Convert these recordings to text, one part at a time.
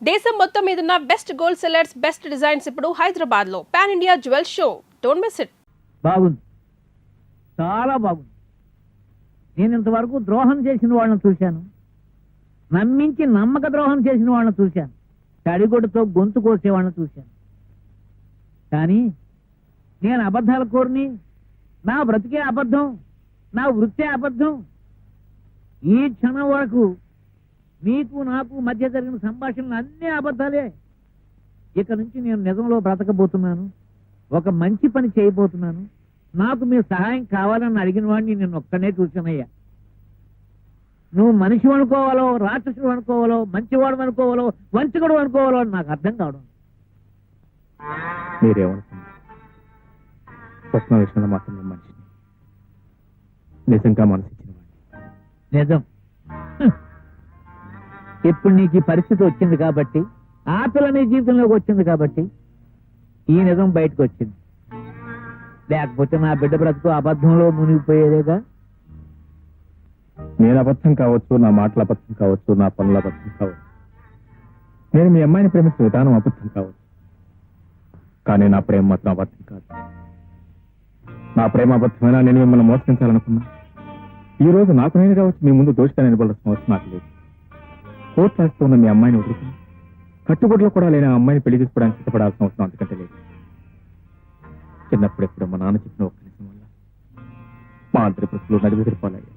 దేశం మొత్తం మీదున్న best gold sellers, best designs ఇప్పుడు హైదరాబాద్ లో pan India jewel show. Don't miss it. బాగుంది, చాలా బాగుంది. నేను ఇంతవరకు ద్రోహం చేసిన వాళ్ళని చూశాను, నమ్మించి నమ్మక ద్రోహం చేసిన వాళ్ళని చూశాను, తడిగొడ్డతో గొంతు కోసే వాళ్ళని చూశాను. కానీ నేను అబద్ధాల కోరిని, నా బ్రతికే అబద్ధం, నా వృత్తే అబద్ధం. ఈ క్షణం వరకు మీకు నాకు మధ్య జరిగిన సంభాషణలు అన్నీ అబద్ధాలే. ఇక నుంచి నేను నిజంలో బ్రతకబోతున్నాను, ఒక మంచి పని చేయబోతున్నాను. నాకు మీ సహాయం కావాలని అడిగిన వాడిని నేను ఒక్కనే చూసానయ్యా. నువ్వు మనిషి అనుకోవాలో, రాక్షసుడు అనుకోవాలో, మంచివాడు అనుకోవాలో, వంచకుడు అనుకోవాలో అని నాకు అర్థం కావడం. మీరేమనుకున్నారు? స్వప్న విషయంలో మాత్రం నేను మనిషిని, నిజంగా మనసు ఇచ్చిన వాడిని. నిజం. ఇప్పుడు నీకు ఈ పరిస్థితి వచ్చింది కాబట్టి, ఆ పిల్ల నీ జీవితంలోకి వచ్చింది కాబట్టి ఈ నిజం బయటకు వచ్చింది. లేకపోతే నా బిడ్డ బ్రతుకు అబద్ధంలో మునిగిపోయేదేగా. నేను అబద్ధం కావచ్చు, నా మాటల అబద్ధం కావచ్చు, నా పనుల అబద్ధం కావచ్చు, నేను మీ అమ్మాయిని ప్రేమించిన విధానం అబద్ధం కావచ్చు, కానీ నా ప్రేమ మాత్రం అబద్ధం కాదు. నా ప్రేమ అబద్ధమైనా నేను మిమ్మల్ని మోసగించాలనుకున్నా ఈ రోజు నాకు నేను కావచ్చు మీ ముందు దోషిగా నిలబడాల్సిన అవసరం నాకు లేదు. కోర్టు రాస్తూ ఉన్న మీ అమ్మాయిని వదులుకుని కట్టుబడిలో కూడా లేని అమ్మాయిని పెళ్లి చేసుకోవడానికి సిద్ధపడాల్సిన అవసరం అంతకంటే లేదు. చిన్నప్పుడు ఎప్పుడు మా నాన్న చెప్పిన ఒక్క నిజం వల్ల మా అందరి బ్రతుకులు నడివెదిరిపోలయ్యాయి.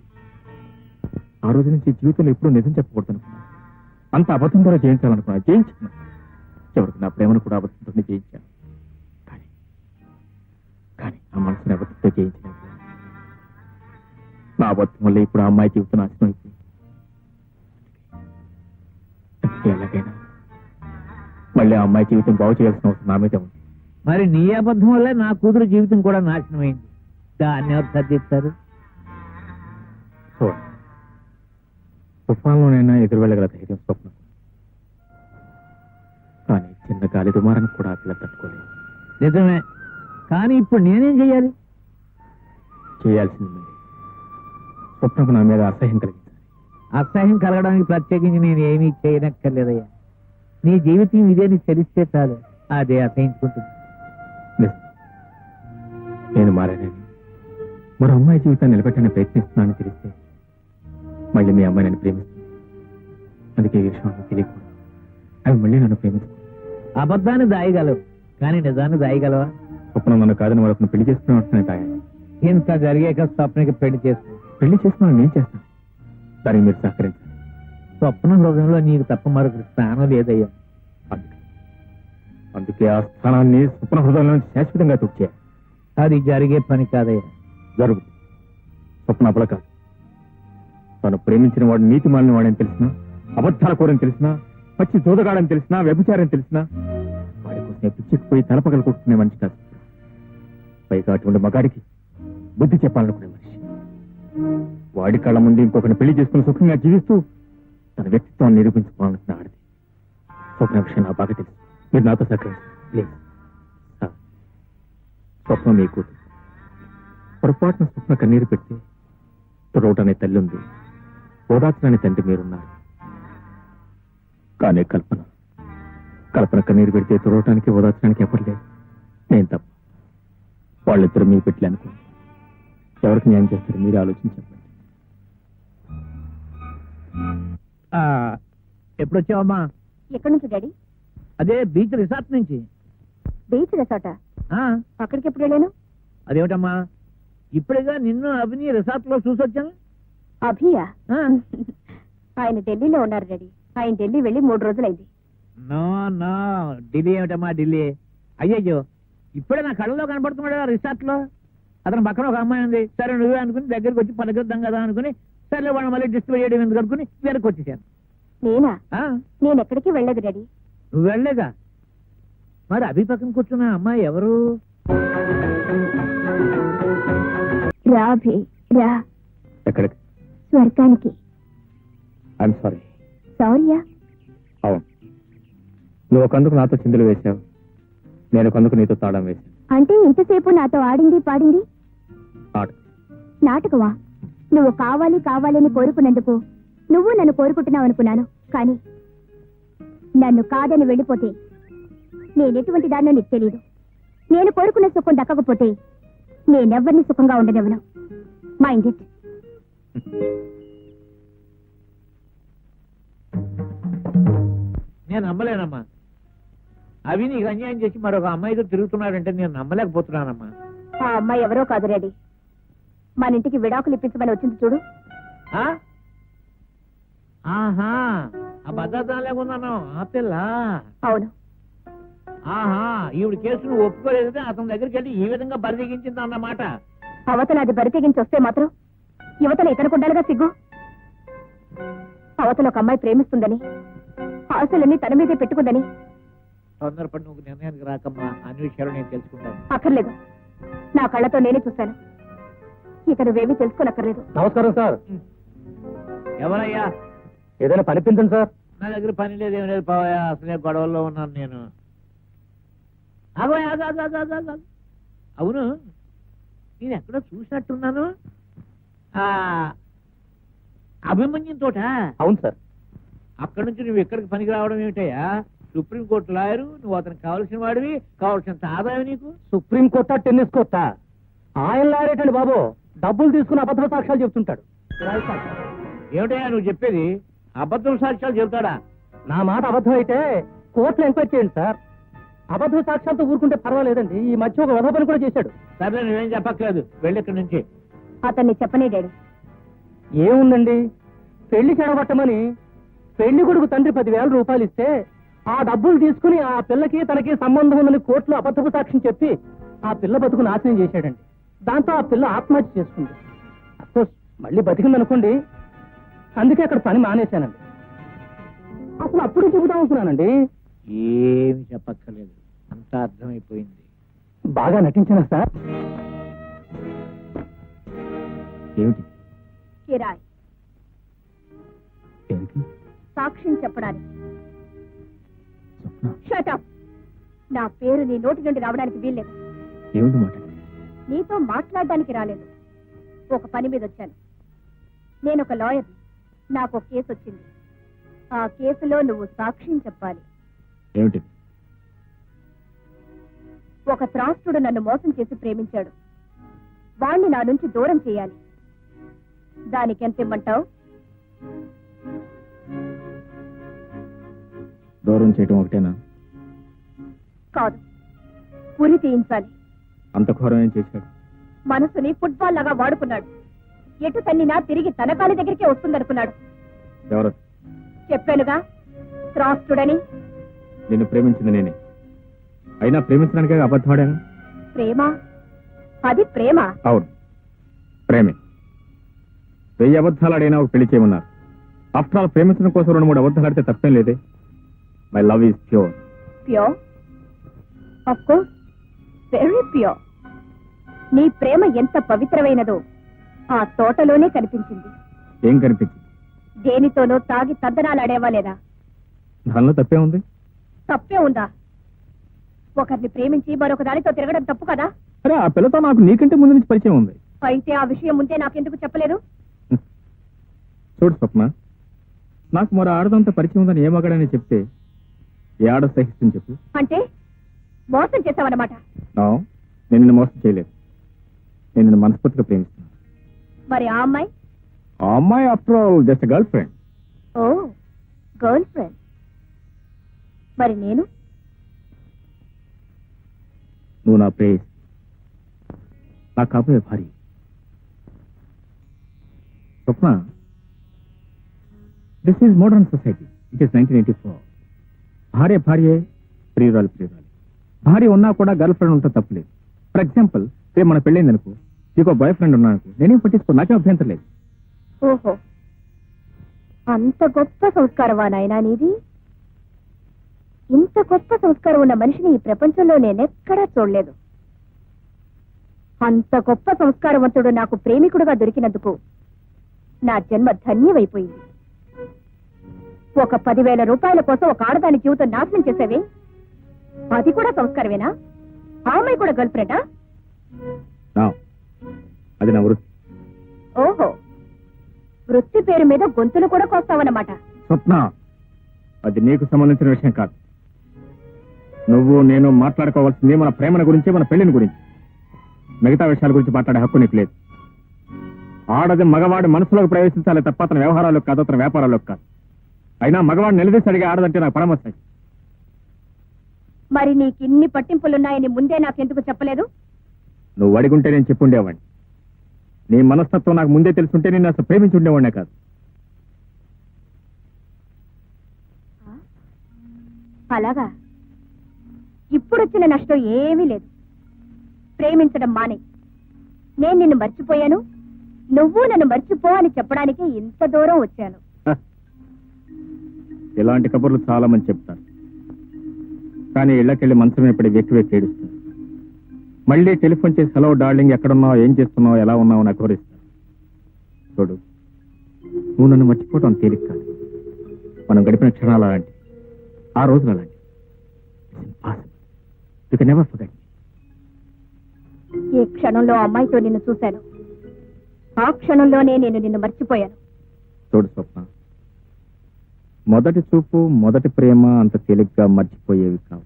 ఆ రోజు నుంచి జీవితంలో ఎప్పుడూ నిజం చెప్పకూడదు అనుకున్నాను. అంత అబద్ధం ద్వారా జయించాలనుకున్నా, జయించుకున్నాను. చివరికి నా ప్రేమను కూడా అబద్ధంతో జయించాను. కానీ కానీ ఆ మనసుని అబద్ధంతో జయించలేదు. నా అబద్ధం వల్ల ఇప్పుడు ఆ అమ్మాయి జీవితం నాశనం అయిపోయింది. ఎలాగైనా మళ్ళీ ఆ అమ్మాయి జీవితం బాగు చేయాల్సిన అవసరం నా మీద ఉంది. మరి నీ అబద్ధం వల్ల నా కూతురు జీవితం కూడా నాశనమైంది. దాన్ని ఎవరు సర్దిస్తారు? చూడండి, తుఫాన్లోనైనా ఎదురు వెళ్ళగల ధైర్యం స్వప్న, కానీ చిన్న గాలి దుమారానికి కూడా ఆ పిల్ల తట్టుకోలేదు. నిజమే, కానీ ఇప్పుడు నేనేం చెయ్యాలి? చేయాల్సింది మీరు. స్వప్నకు నా మీద అసహ్యం కలిగించాలి. అసహ్యం కలగడానికి ప్రత్యేకించి నేను ఏమీ చేయనక్కర్లేదయ్యా. నీ జీవితం ఇదే నీకు తెలిస్తే చాలు, అదే అసహించుకుంటుంది. నేను మారానని, మరో అమ్మాయి జీవితాన్ని నిలబెట్టడానికి ప్రయత్నిస్తున్నానని తెలిస్తే మళ్ళీ మీ అమ్మాయి నన్ను ప్రేమిస్తుంది. అందుకే ఈ విషయం నాకు తెలియకూడదు. అవి మళ్ళీ నన్ను ప్రేమిస్తుంది. అబద్ధాన్ని దాయగలవు, కానీ నిజాన్ని దాయగలవా? స్వప్నం నన్ను కాదని మరొకరిని పెళ్లి చేసుకున్నాను తాగాను. ఇంత జరిగాక స్వప్నకి పెళ్లి చేసుకో. పెళ్లి చేసుకున్నాను, నేను చేస్తాను. దానికి మీరు సహకరించాలి. స్వప్న హృదయంలో నీకు తప్ప మరొకరి స్థానం లేదయ్యా. అందుకే ఆ స్థానాన్ని స్వప్న హృదయంలో శాశ్వతంగా తుడిచేయాలి. అది జరిగే పని కాదయ్యా. జరుగు. స్వప్న అబల కాదు. తను ప్రేమించిన వాడు నీతి మాలిన వాడని తెలిసినా, అబద్ధాల కోరని తెలిసినా, పచ్చి జోదగాడని తెలిసినా, వ్యభిచారం తెలిసినా వాడి కోసం పిచ్చిపోయి తలపగలు కొట్టుకునే మనిషి కాదు. పైగా అటువంటి మగాడికి బుద్ధి చెప్పాలనుకునే మనిషి. వాడి కళ్ళ ముందు ఇంకొకరిని పెళ్లి చేసుకుని సుఖంగా జీవిస్తూ తన వ్యక్తిత్వాన్ని నిరూపించుకోవాలనుకున్న ఆడది. స్వప్న విషయం నాకు బాగా తెలుసు. మీరు నాతో సహకరించారు. స్వప్నం మీ కూతురు. పొరపాటున స్వప్న కన్నీరు పెడితే తురవటనే తల్లి ఉంది, ఓదార్చని తండ్రి మీరున్నారు. కానీ కల్పన కన్నీరు పెడితే తురవటానికి ఓదార్చడానికి ఎవరు లేదు. నేను తప్ప. వాళ్ళిద్దరూ మీ పెట్టి అనుకో. ఎవరికి న్యాయం చేస్తారు మీరు ఆలోచించండి. ఎప్పుడొచ్చావమ్మా? ఎక్కడి నుంచి డాడీ? అదే బీచ్ రిసార్ట్ నుంచి. బీచ్ రిసార్టా? అక్కడికి ఎప్పుడు వెళ్ళాను? అదేమిటమ్మా, ఇప్పుడేగా నిన్ను అభిని రిసార్ట్ లో చూసొచ్చాను. అభియా? ఆయన ఢిల్లీలో ఉన్నారు డాడీ. ఆయన ఢిల్లీ వెళ్ళి 3 రోజులైంది. నో నో, ఢిల్లీ ఏమిటమ్మా ఢిల్లీ? అయ్యయ్యో, ఇప్పుడే నా కళ్ళలో కనపడుతున్నాడు రిసార్ట్ లో. అతను పక్కన ఒక అమ్మాయి ఉంది. సరే నువ్వే అనుకుని దగ్గరికి వచ్చి పలకరిద్దాం కదా అనుకుని, సరే వాళ్ళు మళ్ళీ డిస్టర్బ్ చేయడం ఎందుకు అనుకుని వెనక్కి వచ్చేసాను. నేనా? నేను ఎక్కడికి వెళ్ళలేదు డాడీ. నువ్వు వెళ్ళలేదా? మరి అభి పక్కన కూర్చున్న అమ్మాయి ఎవరు? రా అభి రా. ఎక్కడికి? స్వర్గానికి. I'm sorry. సారీయా? అవును, నువ్వు ఒకందుకు నాతో చిందులు వేశావు, నేను ఒకందుకు నీతో తాళం వేశాను. అంటే ఇంతసేపు నాతో ఆడింది పాడింది నాటకమా? నువ్వు కావాలి కావాలని కోరుకున్నందుకు నువ్వు నన్ను కోరుకుంటున్నావు అనుకున్నాను. కానీ నన్ను కాదని వెళ్ళిపోతే నేనెటువంటి దాన్నో నీకు తెలియదు. నేను కోరుకున్న సుఖం దక్కకపోతే నేనెవ్వరిని సుఖంగా ఉండనివ్వను. Mind it. నేను నమ్మలేనమ్మా. అవి నీకు అన్యాయం చేసి మరొక అమ్మాయితో తిరుగుతున్నాడంటే నేను నమ్మలేకపోతున్నానమ్మా. ఆ అమ్మాయి ఎవరో కాదు రెడీ. మన ఇంటికి విడాకులు ఇప్పించమని వచ్చింది చూడు. ఆ? ఆహా, ఆ భద్రత లేకున్నాను ఆ పిల్ల. అవును. ఆహా, ఈవిడ కేసు నువ్వు ఒప్పుకోలేదంటే అతని దగ్గరికి వెళ్ళి ఈ విధంగా బరిదిగించింది అన్నమాట. అవతల అది బరి తెగించి వస్తే మాత్రం యువతల ఇతనికి ఉండాలిగా సిగ్గు. అవతల ఒక అమ్మాయి ప్రేమిస్తుందని, ఆశలన్నీ తన మీదే పెట్టుకుందని. తొందరపడి నువ్వు నిర్ణయానికి రాకమ్మా. అన్ని విషయాలు నేను తెలుసుకుంటాను. అక్కర్లేదు, నా కళ్ళతో నేనే చూశాను. ఇక నువ్వేమీ తెలుసుకోనక్కర్లేదు. నమస్కారం సార్. ఎవరయ్యా? ఏదైనా పనిపించండి సార్. నా దగ్గర పని లేదు, ఏం లేదు పోయా. అసలే గొడవల్లో ఉన్నాను నేను. ఆగోయ్, ఆగు, ఆగు, ఆగు, ఆగు, ఆగు. అవును, నేను ఎక్కడో చూసినట్టున్నాను. ఆ అభిమన్యం తోట. అవును సార్. అక్కడి నుంచి నువ్వు ఇక్కడికి పనికి రావడం ఏమిటయ్యా? సుప్రీంకోర్టు లాయరు, నువ్వు అతనికి కావాల్సిన వాడివి, కావాల్సినంత ఆదాయం నీకు. సుప్రీం కోర్టా టెన్నిస్ కోర్టా? ఆయన లారేటండి బాబు, డబ్బులు తీసుకుని అబద్ధ సాక్ష్యాలు చెప్తుంటాడు. ఏమిటయ్యా నువ్వు చెప్పేది? అబద్ధం సాక్ష్యాలు చెబుతాడా? నా మాట అబద్ధం అయితే కోర్టులో ఎంక్వైరీ చేయండి సార్. అబద్ధ సాక్ష్యాలతో ఊరుకుంటే పర్వాలేదండి. ఈ మధ్య ఒక వెధ పని కూడా చేశాడు. సరే, నువ్వేం చెప్పక్కర్లేదు, వెళ్ళి ఇక్కడి నుంచి. అతన్ని చెప్పనే డాడీ. ఏముందండి, పెళ్లి చెడగొట్టమని పెళ్లి కొడుకు తండ్రి 10,000 రూపాయలు ఇస్తే ఆ డబ్బులు తీసుకుని ఆ పిల్లకి తనకి సంబంధం ఉందని కోర్టులో అబద్ధపు సాక్ష్యం చెప్పి ఆ పిల్ల బతుకు నాశనం చేశాడండి. దాంతో ఆ పిల్ల ఆత్మహత్య చేసుకుంది. అఫ్కోర్స్ మళ్ళీ బతికిందనుకోండి, అందుకే అక్కడ పని మానేశానండి. అసలు అప్పుడు చెబుదాం అనుకున్నానండి. ఏమి చెప్పక్కర్లేదు, అంతా అర్థమైపోయింది. బాగా నటించానా సార్? ఏమిటి? కిరాయ్ దేనికి? సాక్ష్యం చెప్పడానికి. స్వప్న, షట్ అప్. నా పేరు నీ నోటి నుండి రావడానికి వీల్లేదు. ఏమిటి మాట? నీతో మాట్లాడడానికి రాలేదు, ఒక పని మీద వచ్చాను. నేను ఒక లాయర్. నాకు ఒక కేసు వచ్చింది. ఆ కేసులో నువ్వు సాక్ష్యం చెప్పాలి. ఏమిటి? ఒక త్రాస్తుడు నన్ను మోసం చేసి ప్రేమించాడు. వాణ్ణి నా నుంచి దూరం చేయాలి. దానికి ఎంత ఇమ్మంటావు? దూరం చేయటం ఒకటేనా? కాదు, ఉరి తీయించాలి. అంత ఘోరమేం చేశాడు? మనసుని ఫుట్బాల్ లాగా వాడుకున్నాడు. ఎటు తన్నినా తిరిగి తన కాలి దగ్గరికే వస్తుందనుకున్నాడు. ఎవరు? చెప్పానుగా, త్రాస్తుడని. నిన్ను ప్రేమించింది నేనే. అయినా ప్రేమించడానికే అబద్ధమాడాను. ప్రేమ? అది ప్రేమ? అవును, ప్రేమే. 1000 అబద్ధాలు ఆడైనా ఒక పెళ్లి చేయమన్నారు. ఆఫ్టర్ ఆల్ ప్రేమించడం కోసం 2-3 అబద్ధాలు ఆడితే తప్పేం లేదే. My love is pure. Pure? Of course, very pure. నీ ప్రేమ ఎంత పవిత్రమైనదో ఆ తోటలోనే కనిపించింది. ఏం కనిపించింది? దేనితోనో తాగి తద్దనాలాడేవా లేదా? దానిలో తప్పే ఉంది. తప్పే ఉందా? ఒకరిని ప్రేమించి మరొక దానితో తిరగడం తప్పు కదా? అరే, ఆ పిల్లతో నాకు నీకంటే ముందు నుంచి పరిచయం ఉంది. అయితే ఆ విషయం ముందే నాకెందుకు చెప్పలేదు? చూడు స్వప్న, నాకు మరో ఆడదంతా పరిచయం ఉందని ఏ మగాడని చెప్తే ఏ ఆడ సహిస్తుంది చెప్పు? అంటే మోసం చేశావన్నమాట. నా, నేను నిన్ను మోసం చేయలేదు. నేను నిన్ను మనస్ఫూర్తిగా ప్రేమిస్తున్నాను. మరి ఆ అమ్మాయి? ఆ అమ్మాయి after all just girlfriend. ఓ, గర్ల్ ఫ్రెండ్. మరి నేను? నువ్వు నా ప్రేయస్, నా కాబోయే భార్య. Swapna, this is modern society. It is 1984. భార్య భార్యే, ప్రియురాలు ప్రియురాలు. భార్య ఉన్నా కూడా గర్ల్ ఫ్రెండ్ ఉంటే తప్పులేదు. ఫర్ ఎగ్జాంపుల్, రేపు మన పెళ్ళైంది అనుకో, నీకు బాయ్ ఫ్రెండ్ ఉన్నానుకో, నేనేం పట్టించుకో, నాకేం అభ్యంతరం లేదు. ఓహో, అంత గొప్ప సంస్కారమా నాయనా నీది? ఇంత గొప్ప సంస్కారం ఉన్న మనిషిని ఈ ప్రపంచంలో నేనెక్కడా చూడలేదు. అంత గొప్ప సంస్కారవంతుడు నాకు ప్రేమికుడుగా దొరికినందుకు నా జన్మ ధన్యమైపోయింది. ఒక 10,000 రూపాయల కోసం ఒక ఆడదాని జీవితం నాశనం చేసేవే, అది కూడా సంస్కారమేనా? ఆ అమ్మాయి కూడా గర్ల్ ఫ్రెండా? నా, అది నా వృత్తి. ఓహో, వృత్తి పేరు మీద గొంతులు కూడా కోస్తావన్నమాట. స్వప్న, అది నీకు సంబంధించిన విషయం కాదు. నువ్వు నేను మాట్లాడుకోవాల్సింది మన ప్రేమల గురించి, మన పెళ్లిని గురించి. మిగతా విషయాల గురించి మాట్లాడే హక్కు నీకు లేదు. ఆడది మగవాడి మనసులోకి ప్రవేశించాలి తప్ప అతని వ్యవహారాలకు కాదు, అతని వ్యాపారాలకు కాదు. అయినా మగవాడు నిలదీసి అడిగే ఆడదంటే నాకు పరమస్తాయి. మరి నీకు ఇన్ని పట్టింపులున్నాయని ముందే నాకెందుకు చెప్పలేదు? నువ్వు అడిగుంటే నేను చెప్పుండేవాడిని. నీ మనస్తత్వం నాకు ముందే తెలుసుంటే నేను అసలు ప్రేమించి ఉండేవాడినే కాదు. అలాగా? ఇప్పుడొచ్చిన నష్టం ఏమీ లేదు. ప్రేమించడం మానే. నేను నిన్ను మర్చిపోయాను, నువ్వు నన్ను మర్చిపో అని చెప్పడానికి ఇంత దూరం వచ్చాను. హ. ఇలాంటి కబుర్లు చాలా మంది చెప్తారు. కానీ ఇళ్ళకెళ్ళి మంచం ఎప్పటి వెక్కి వెక్కి ఏడుస్తుంది. మళ్ళీ టెలిఫోన్ చేసి హలో డార్లింగ్, ఎక్కడున్నావు, ఏం చేస్తున్నావు, ఎలా ఉన్నావు నాకు వివరిస్తాను. చూడు, నువ్వు నన్ను మర్చిపోవటం తేలిక కాదు. మనం గడిపిన క్షణాలు అలాంటి, ఆ రోజులు అలాంటి. You can never forget. ఏ క్షణంలో అమ్మాయితో నిన్ను చూశాను, ఆ క్షణంలోనే నేను నిన్ను మర్చిపోయాను. చూడు స్వప్న, మొదటి చూపు, మొదటి ప్రేమ అంత తేలిగ్గా మర్చిపోయేవి కావు.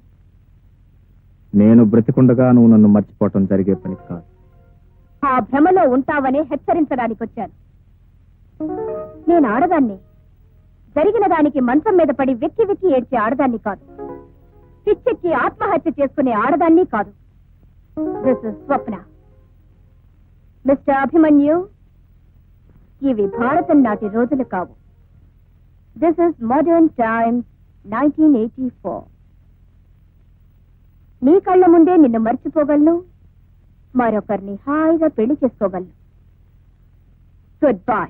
నేను బ్రతికుండగా నువ్వు నన్ను మర్చిపోవటం జరిగే పని కాదు. ఆ భ్రమలో ఉంటావని హెచ్చరించడానికి వచ్చాను. నేను ఆడదాన్ని, జరిగిన దానికి మంచం మీద పడి వెక్కి వెక్కి ఏడ్చే ఆడదాన్ని కాదు. పిచ్చెక్కి ఆత్మహత్య చేసుకునే ఆడదాన్ని కాదు. This is Swapna. Mister Abhimanyu, ఇవి భారతం నాటి రోజులు కావు. This is modern times 1984. నీ కళ్ళ ముందే నిన్ను మర్చిపోగలను, మరొకరిని హాయిగా పెళ్లి చేసుకోగలను. Good bye.